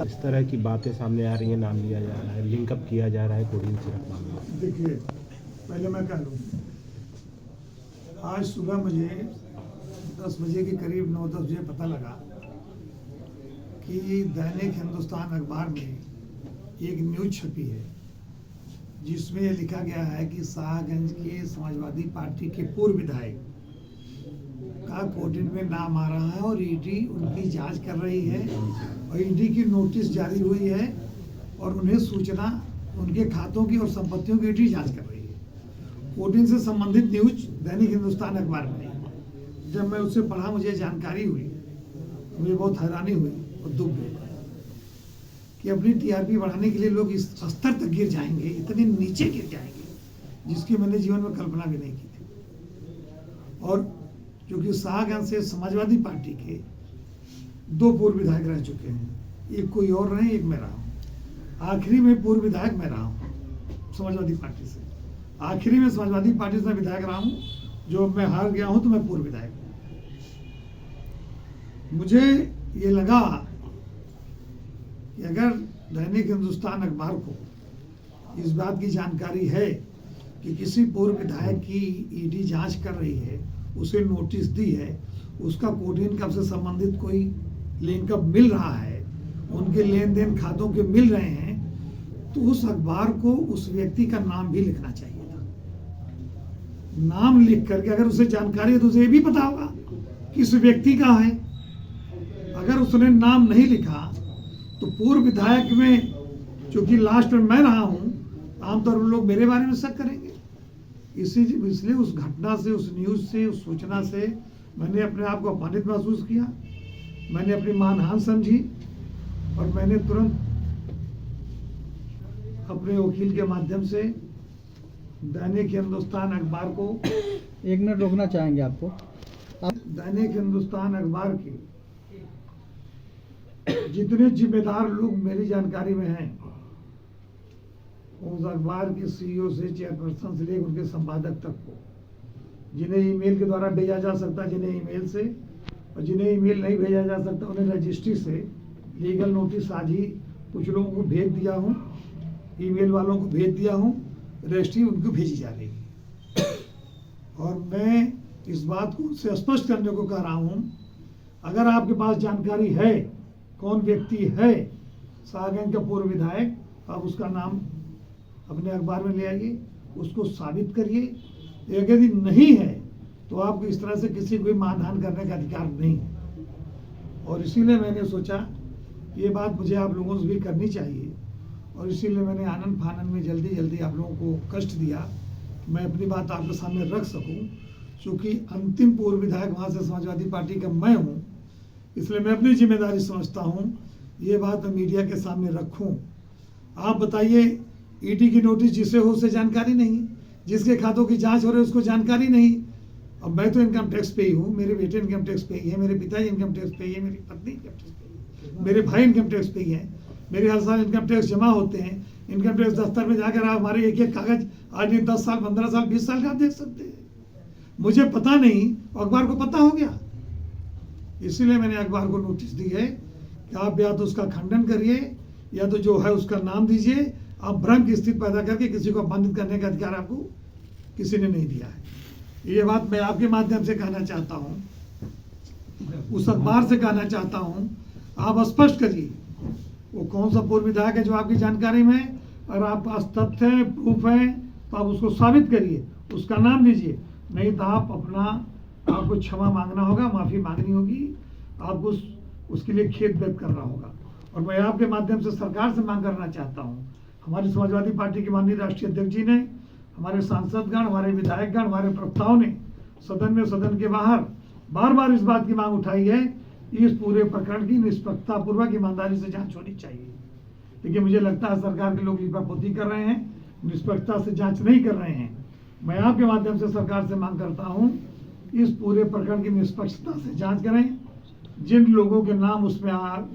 इस तरह की बातें सामने आ रही हैं, नाम लिया जा रहा है, लिंकअप किया जा रहा है कोडिंग से मामला। देखिए, पहले मैं कह लूँ, आज सुबह मुझे 10 बजे के करीब 9-10 बजे पता लगा कि दैनिक हिंदुस्तान अखबार में एक न्यूज छपी है जिसमें यह लिखा गया है कि शाहगंज के समाजवादी पार्टी के पूर्व विधायक का कोर्ट में नाम आ रहा है और ईडी उनकी जांच कर रही है और ईडी की नोटिस जारी हुई है और उन्हें सूचना उनके खातों की और संपत्तियों की ईडी जांच कर रही है। कोर्ट से संबंधित न्यूज दैनिक हिंदुस्तान अखबार में नहीं। जब मैं उससे पढ़ा, मुझे जानकारी हुई, मुझे बहुत हैरानी हुई और दुख हुआ कि अपनी टीआरपी बढ़ाने के लिए लोग इस स्तर तक गिर जाएंगे, इतने नीचे गिर जाएंगे जिसकी मैंने जीवन में कल्पना भी नहीं की थी। और क्योंकि शाहगंज से समाजवादी पार्टी के 2 पूर्व विधायक रह चुके हैं, एक कोई और रहे, एक मैं रहा हूँ। आखिरी में पूर्व विधायक मैं रहा हूँ समाजवादी पार्टी से, आखिरी में समाजवादी पार्टी से विधायक रहा हूँ। जो मैं हार गया हूँ तो मैं पूर्व विधायक हूँ। मुझे ये लगा कि अगर दैनिक हिंदुस्तान अखबार को इस बात की जानकारी है कि किसी पूर्व विधायक की ईडी जांच कर रही है, उसे नोटिस दी है, उसका कोर्ट इनकम से संबंधित कोई लिंकअप मिल रहा है, उनके लेन देन खातों के मिल रहे हैं, तो उस अखबार को उस व्यक्ति का नाम भी लिखना चाहिए था। नाम लिख करके अगर उसे जानकारी है तो उसे ये भी पता होगा कि इस व्यक्ति का है। अगर उसने नाम नहीं लिखा तो पूर्व विधायक में, चूंकि लास्ट में मैं रहा हूं, आमतौर पर लोग मेरे बारे में शक करेंगे। इसलिए उस घटना से, उस न्यूज से, उस सूचना से मैंने अपने आप को अपमानित महसूस किया, मैंने अपनी मानहानि समझी और मैंने तुरंत अपने वकील के माध्यम से दैनिक हिंदुस्तान अखबार को 1 मिनट रोकना चाहेंगे आपको। दैनिक हिंदुस्तान अखबार के जितने जिम्मेदार लोग मेरी जानकारी में हैं, उस अखबार के सीईओ से चेयरपर्सन से लेकर उनके संपादक तक को, जिन्हें ईमेल के द्वारा भेजा जा सकता है, जिन्हें ईमेल से, और जिन्हें ईमेल नहीं भेजा जा सकता उन्हें रजिस्ट्री से लीगल नोटिस आज ही कुछ लोगों को भेज दिया हूँ, ईमेल वालों को भेज दिया हूँ, रजिस्ट्री उनको भेजी जा रही है। और मैं इस बात को उनसे स्पष्ट करने को कह रहा हूँ, अगर आपके पास जानकारी है कौन व्यक्ति है शाहगंज का पूर्व विधायक, आप उसका नाम अपने अखबार में ले आइए, उसको साबित करिए। यदि नहीं है तो आपको इस तरह से किसी को भी मानहानि करने का अधिकार नहीं है। और इसीलिए मैंने सोचा ये बात मुझे आप लोगों से भी करनी चाहिए, और इसीलिए मैंने आनंद फानन में जल्दी आप लोगों को कष्ट दिया, मैं अपनी बात आपके सामने रख सकूं। चूँकि अंतिम पूर्व विधायक वहाँ से समाजवादी पार्टी का मैं हूँ, इसलिए मैं अपनी जिम्मेदारी समझता हूँ ये बात मैं मीडिया के सामने रखूँ। आप बताइए, ईडी की नोटिस जिसे हो उसे जानकारी नहीं, जिसके खातों की जांच हो रही है उसको जानकारी नहीं। अब मैं तो इनकम टैक्स पे ही हूँ, मेरे बेटे इनकम टैक्स पे ही है, मेरे पिताजी इनकम टैक्स पे ही है, मेरी पत्नी इनकम टैक्स पे ही है, मेरे भाई इनकम टैक्स पे ही है, मेरे हर साल इनकम टैक्स जमा होते हैं। इनकम टैक्स दफ्तर में जाकर आप हमारे एक कागज आज नहीं 10 साल, 15 साल, 20 साल का आप देख सकते हैं। मुझे पता नहीं, अखबार को पता हो गया। इसीलिए मैंने अखबार को नोटिस दी है कि आप या तो उसका खंडन करिए या तो जो है उसका नाम दीजिए। आप भ्रम की स्थिति पैदा करके किसी को अपमानित करने का अधिकार आपको किसी ने नहीं दिया है। ये बात मैं आपके माध्यम से कहना चाहता हूँ, उस अखबार से कहना चाहता हूँ, आप स्पष्ट करिए वो कौन सा पूर्व विधायक है जो आपकी जानकारी में है। अगर आपके पास तथ्य है, प्रूफ है, तो आप उसको साबित करिए, उसका नाम दीजिए। नहीं तो आपको क्षमा मांगना होगा, माफ़ी मांगनी होगी, आपको उसके लिए खेद व्यक्त करना होगा। और मैं आपके माध्यम से सरकार से मांग करना चाहता हूँ, हमारी समाजवादी पार्टी के माननीय राष्ट्रीय अध्यक्ष जी ने, हमारे सांसदगण, हमारे विधायकगण, हमारे प्रवक्ताओं ने सदन में, सदन के बाहर बार बार इस बात की मांग उठाई है कि इस पूरे प्रकरण की निष्पक्षतापूर्वक ईमानदारी से जांच होनी चाहिए। लेकिन मुझे लगता है सरकार के लोग लिपापोती कर रहे हैं, निष्पक्षता से जांच नहीं कर रहे हैं। मैं आपके माध्यम से सरकार से मांग करता हूं, इस पूरे प्रकरण की निष्पक्षता से जांच करें। जिन लोगों के नाम उसमें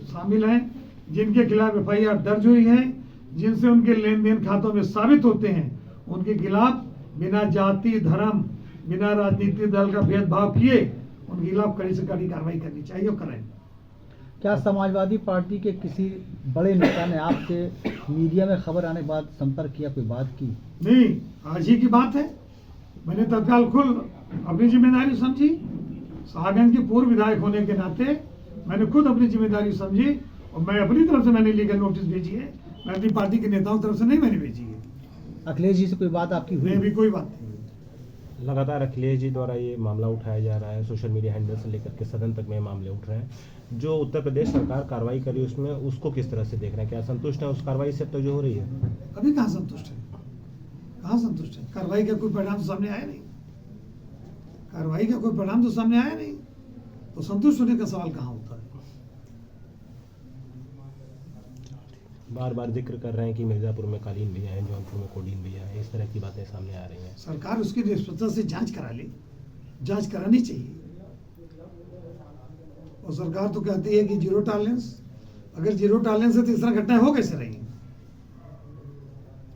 शामिल हैं, जिनके खिलाफ एफआईआर दर्ज हुई है, जिनसे उनके लेन देन खातों में साबित होते हैं, उनके खिलाफ बिना जाति, धर्म, बिना राजनीतिक दल का भेदभाव किए उनके खिलाफ कड़ी से कड़ी कार्रवाई करनी चाहिए और करें। क्या समाजवादी पार्टी के किसी बड़े नेता ने आपसे मीडिया में खबर आने के बाद संपर्क किया, कोई बात की? नहीं, आज ही की बात है। मैंने तत्काल खुद अपनी जिम्मेदारी समझी, शाहगंज के पूर्व विधायक होने के नाते मैंने खुद अपनी जिम्मेदारी समझी और मैं अपनी तरफ से मैंने लीगल नोटिस भेजी है। मैं अपनी पार्टी के नेताओं की तरफ से नहीं मैंने भेजी है। अखिलेश जी से कोई बात आपकी हुई? नहीं, अभी कोई बात नहीं। लगातार अखिलेश जी द्वारा ये मामला उठाया जा रहा है, सोशल मीडिया हैंडल से लेकर के सदन तक में मामले उठ रहे हैं। जो उत्तर प्रदेश सरकार कार्रवाई करी उसमें उसको किस तरह से देख रहे हैं? क्या संतुष्ट है उस कार्रवाई से अब तक जो हो रही है? अभी कहाँ संतुष्ट है? कहाँ संतुष्ट है? कार्रवाई का कोई परिणाम तो सामने आया नहीं। कार्रवाई का कोई परिणाम तो सामने आया नहीं, तो संतुष्ट होने का सवाल कहाँ होता है? बार बार जिक्र कर रहे हैं कि मिर्जापुर में कालीन भैया है, जौनपुर में कोडीन भैया है, इस तरह की बातें सामने आ रही हैं। सरकार उसकी निष्पक्षता से जांच करा ले, जांच करानी चाहिए। और सरकार तो कहती है कि जीरो टॉलरेंस। अगर जीरो टॉलरेंस है तो इस तरह घटनाएं हो कैसे रही हैं?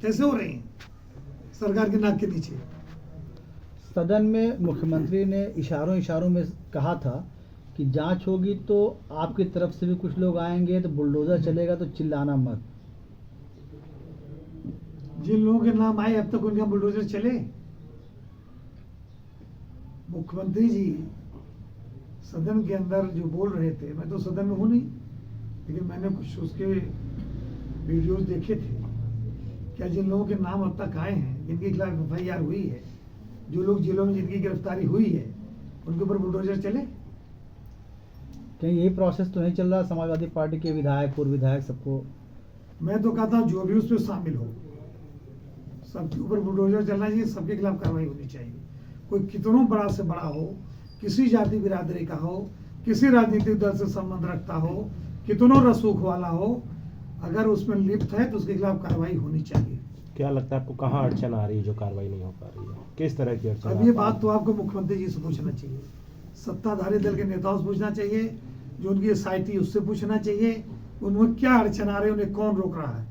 कैसे हो रही हैं सरकार के नाक के नीचे? सदन में मुख्यमंत्री ने इशारों में कहा था कि जांच होगी तो आपकी तरफ से भी कुछ लोग आएंगे, तो बुलडोजर चलेगा, तो चिल्लाना मत। जिन लोगों के नाम आए अब तक उनका बुलडोजर चले? मुख्यमंत्री जी सदन के अंदर जो बोल रहे थे, मैं तो सदन में हूं नहीं, लेकिन मैंने कुछ उसके वीडियोस देखे थे। क्या जिन लोगों के नाम अब तक आए हैं, जिनके खिलाफ FIR हुई है, जो लोग जेलों में जिनकी गिरफ्तारी हुई है, उनके ऊपर बुलडोजर चले? कहीं यही प्रोसेस तो नहीं चल रहा समाजवादी पार्टी के विधायक, पूर्व विधायक सबको? मैं तो कहता हूँ जो भी उसमें शामिल हो, सबके ऊपर बुलडोजर चलना चाहिए, सबके खिलाफ कार्रवाई होनी चाहिए। कोई कितनों बड़ा से बड़ा हो, किसी जाति बिरादरी का हो, किसी राजनीतिक दल से संबंध रखता हो, कितनों रसूख वाला हो, अगर उसमें लिप्त है तो उसके खिलाफ कार्रवाई होनी चाहिए। क्या लगता है आपको कहाँ अड़चन आ रही है जो कार्रवाई नहीं हो पा रही है? किस तरह की अड़चन? अब ये बात तो आपको मुख्यमंत्री जी से पूछना चाहिए, सत्ताधारी दल के नेताओं से पूछना चाहिए, जो उनकी SIT उससे पूछना चाहिए, उनमें क्या अड़चन आ रही है, उन्हें कौन रोक रहा है?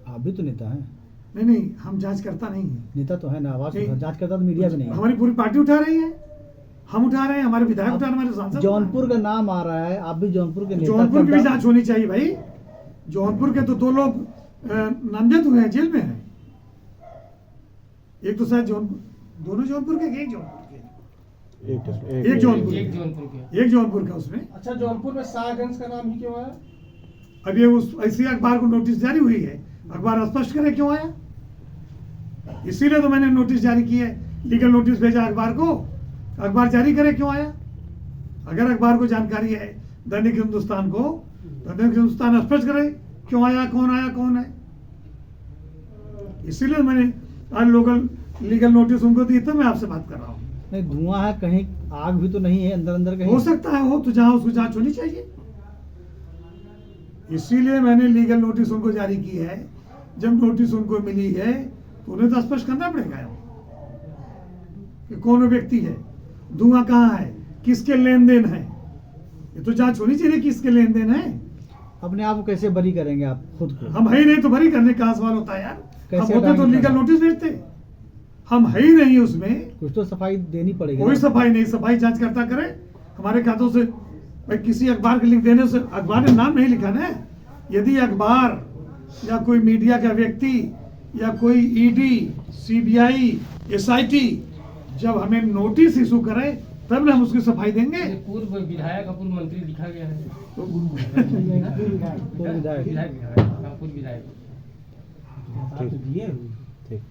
आप भी तो नेता हैं। नहीं, हम जांच करता नहीं है। नेता तो है ना, आवाज नहीं। जांच करता तो मीडिया भी नहीं है। हमारी पूरी पार्टी उठा रही है, हम उठा रहे हैं, हमारे विधायक उठा रहे हैं, हमारे सांसद। जौनपुर का नाम आ रहा है, आप भी जौनपुर के नेता। जौनपुर की भी जांच होनी चाहिए भाई। जौनपुर के तो 2 लोग नामजद हुए हैं, जेल में हैं। एक तो शायद दोनों जौनपुर के, एक जौनपुर के, एक जौनपुर का उसमें। अच्छा, जौनपुर में शाहगंज का नाम ही क्यों आया? अब ये उस ऐसी अखबार को नोटिस जारी हुई है, अखबार स्पष्ट करे क्यों आया। इसीलिए तो मैंने नोटिस जारी की है, लीगल नोटिस भेजा अखबार को, अखबार जारी करे क्यों आया। अगर अखबार को जानकारी है दैनिक हिंदुस्तान को, तो दैनिक हिंदुस्तान स्पष्ट करे क्यों आया, कौन है। इसीलिए मैंने आज लोकल लीगल नोटिस उनको दी, तो मैं आपसे बात कर रहा हूँ। नहीं, धुआं है, कहीं आग भी तो नहीं है अंदर कहीं? हो सकता है हो, तो जहां उसको जांच होनी चाहिए। इसीलिए मैंने लीगल नोटिस उनको जारी की है। जब नोटिस उनको मिली है तो उन्हें तो स्पष्ट करना पड़ेगा कि कौन व्यक्ति है, धुआं कहाँ है, किसके लेन देन है। ये तो जांच होनी चाहिए किसके लेन देन है। अपने आप को कैसे बरी करेंगे आप खुद को? हम है ही नहीं तो बरी करने का सवाल होता है यार। कैसे हम होते तो हटाएंगे? लीगल नोटिस भेजते, हम है ही नहीं उसमें। कुछ तो सफाई देनी पड़ेगी। कोई सफाई नहीं, सफाई जांच करता करे हमारे खातों से। भाई किसी अखबार के लिख देने से, अखबार ने नाम नहीं लिखा ना। यदि अखबार या कोई मीडिया का व्यक्ति या कोई ED, CBI, SIT जब हमें नोटिस इशू करे तब ना हम उसकी सफाई देंगे। पूर्व विधायक और पूर्व मंत्री लिखा गया है। पूर्व विधायक। पूर्व विधायक। ठीक।